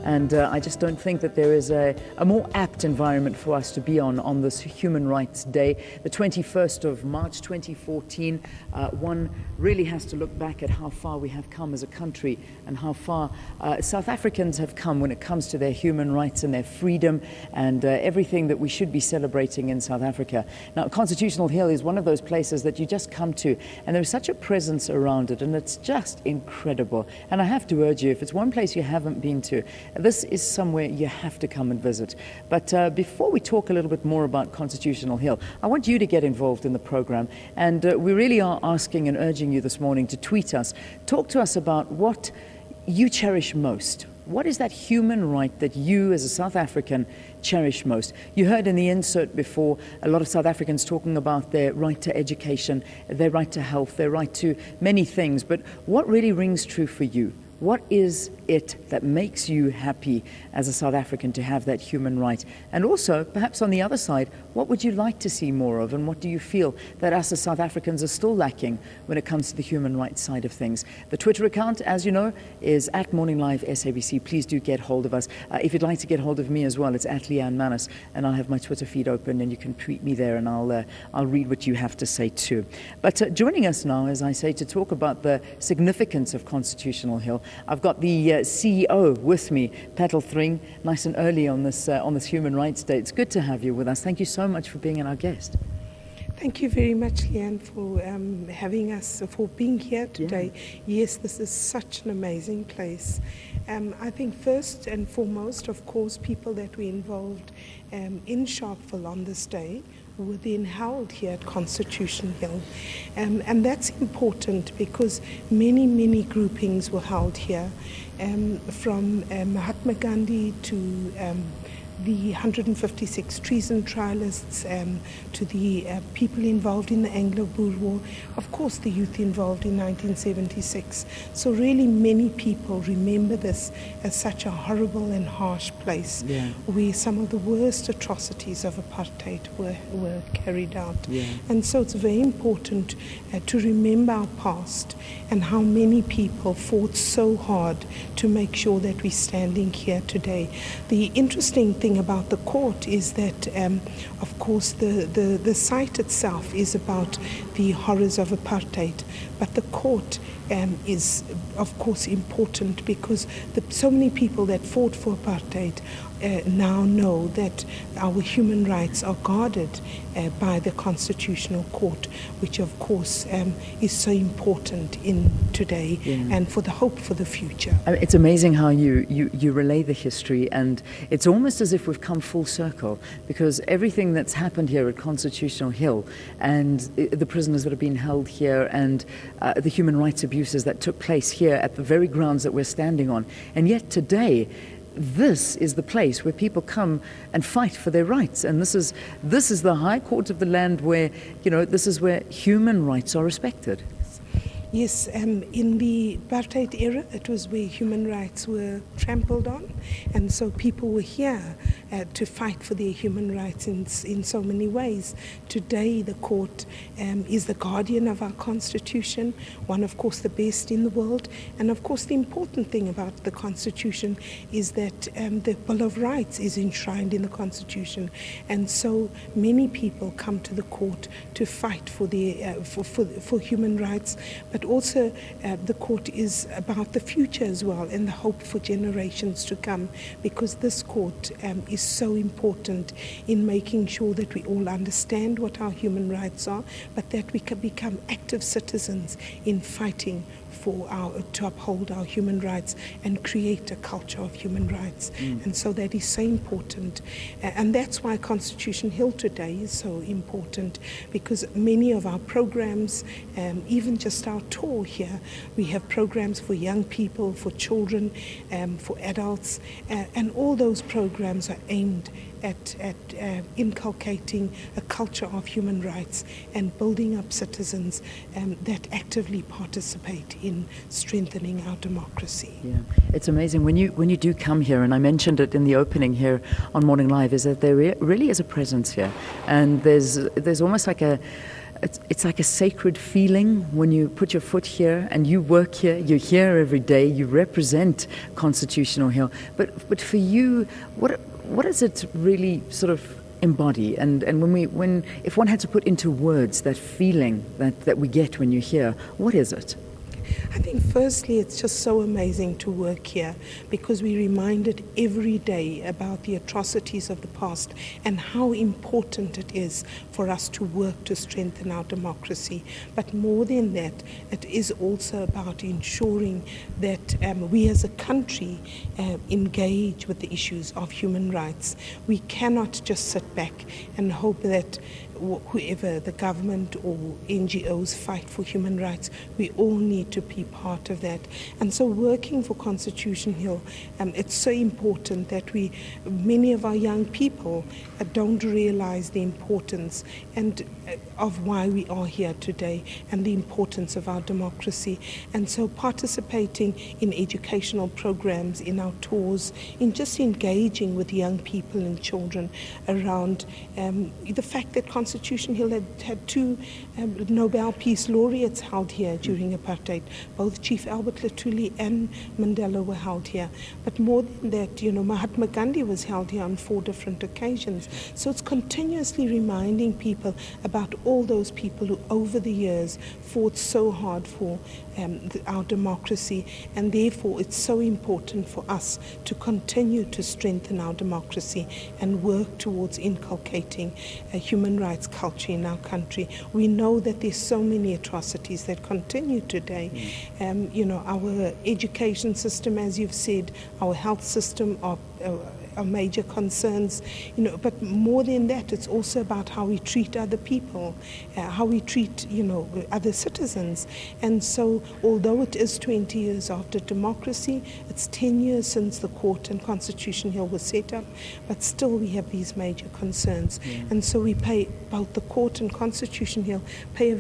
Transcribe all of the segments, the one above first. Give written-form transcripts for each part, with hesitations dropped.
And I just don't think that there is a more apt environment for us to be on this Human Rights Day, the 21st of March 2014. One really has to look back at how far we have come as a country and how far South Africans have come when it comes to their human rights and their freedom and everything that we should be celebrating in South Africa. Now, Constitutional Hill is one of those places that you just come to, and there's such a presence around it, and it's just incredible. And I have to urge you, if it's one place you haven't been to, this is somewhere you have to come and visit. But before we talk a little bit more about Constitutional Hill, I want you to get involved in the program, and we really are asking and urging you this morning to tweet us. Talk to us about what you cherish most. What is that human right that you as a South African cherish most? You heard in the insert before a lot of South Africans talking about their right to education, their right to health, their right to many things. But what really rings true for you? What is it that makes you happy as a South African to have that human right? And also, perhaps on the other side, what would you like to see more of, and what do you feel that us as South Africans are still lacking when it comes to the human rights side of things? The Twitter account, as you know, is at Morning Live SABC. Please do get hold of us. If you'd like to get hold of me as well, it's at Leanne Manus, and I'll have my Twitter feed open, and you can tweet me there, and I'll read what you have to say too. But joining us now, as I say, to talk about the significance of Constitutional Hill, I've got the CEO with me, Petal Thring, nice and early on this Human Rights Day. It's good to have you with us. Thank you so much for being our guest. Thank you very much, Leanne, for having us, for being here today. Yeah. Yes, this is such an amazing place. I think first and foremost, of course, people that were involved in Sharpeville on this day were then held here at Constitution Hill. And that's important because many groupings were held here, from Mahatma Gandhi to the 156 treason trialists, to the people involved in the Anglo-Boer War, of course the youth involved in 1976. So really many people remember this as such a horrible and harsh place, where some of the worst atrocities of apartheid were carried out. And so it's very important to remember our past and how many people fought so hard to make sure that we're standing here today. The interesting thing about the court is that, of course, the site itself is about the horrors of apartheid, but the court is, of course, important because so many people that fought for apartheid now know that our human rights are guarded by the Constitutional Court, which of course is so important in today and for the hope for the future. I mean, it's amazing how you relay the history, and it's almost as if we've come full circle, because everything that's happened here at Constitutional Hill and the prisoners that have been held here and the human rights abuses that took place here at the very grounds that we're standing on, and yet today this is the place where people come and fight for their rights, and this is the High Court of the land where, you know, this is where human rights are respected. Yes, in the apartheid era, it was where human rights were trampled on, and so people were here to fight for their human rights in so many ways. Today, the court is the guardian of our Constitution, one, of course, the best in the world, and of course, the important thing about the Constitution is that the Bill of Rights is enshrined in the Constitution, and so many people come to the court to fight for their for human rights. But also the court is about the future as well and the hope for generations to come, because this court is so important in making sure that we all understand what our human rights are, but that we can become active citizens in fighting to uphold our human rights and create a culture of human rights. And so that is so important. And that's why Constitution Hill today is so important, because many of our programs, even just our tour here, we have programs for young people, for children, for adults, and all those programs are aimed at inculcating a culture of human rights and building up citizens that actively participate in strengthening our democracy. Yeah, it's amazing when you do come here, and I mentioned it in the opening here on Morning Live, is that there really is a presence here, and there's almost like it's like a sacred feeling when you put your foot here and you work here, you're here every day, you represent Constitutional Hill. But for you, what does it really sort of embody? And when if one had to put into words that feeling that we get when you're here, what is it? I think firstly it's just so amazing to work here because we're reminded every day about the atrocities of the past and how important it is for us to work to strengthen our democracy. But more than that, it is also about ensuring that we as a country engage with the issues of human rights. We cannot just sit back and hope that whoever, the government or NGOs, fight for human rights. We all need to be part of that. And so working for Constitution Hill, it's so important that many of our young people don't realize the importance of why we are here today and the importance of our democracy. And so participating in educational programs, in our tours, in just engaging with young people and children around the fact that Constitution Hill had two Nobel Peace Laureates held here during apartheid. Both Chief Albert Luthuli and Mandela were held here. But more than that, Mahatma Gandhi was held here on 4 different occasions. So it's continuously reminding people about all those people who over the years fought so hard for our democracy, and therefore it's so important for us to continue to strengthen our democracy and work towards inculcating a human rights culture in our country. We know that there's so many atrocities that continue today. Our education system, as you've said, our health system are major concerns, but more than that, it's also about how we treat other people, how we treat, other citizens. And so, although it is 20 years after democracy, it's 10 years since the court and Constitution Hill was set up, but still we have these major concerns. And so both the court and Constitution Hill play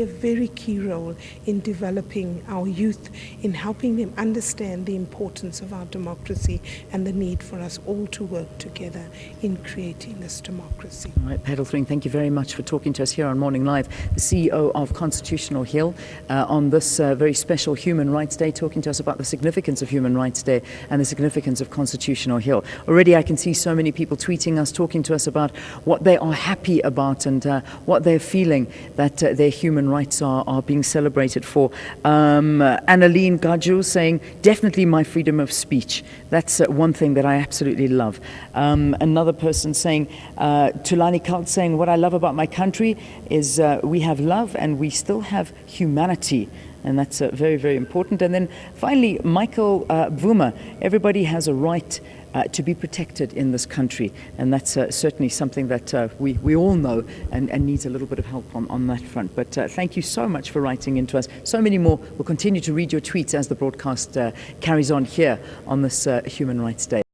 a very key role in developing our youth, in helping them understand the importance of our democracy and the need for us all to work together in creating this democracy. All right, Petal Thring, thank you very much for talking to us here on Morning Live. The CEO of Constitutional Hill on this very special Human Rights Day, talking to us about the significance of Human Rights Day and the significance of Constitutional Hill. Already I can see so many people tweeting us, talking to us about what they are happy about and what they're feeling that their human rights are being celebrated for. Annaline Gaju saying, definitely my freedom of speech. That's one thing that I absolutely love. Another person saying, Tulani Kalt saying, what I love about my country is we have love and we still have humanity. And that's very, very important. And then finally, Michael Bvuma, everybody has a right to be protected in this country. And that's certainly something that we all know and needs a little bit of help on that front. But thank you so much for writing into us. So many more. We'll continue to read your tweets as the broadcast carries on here on this Human Rights Day.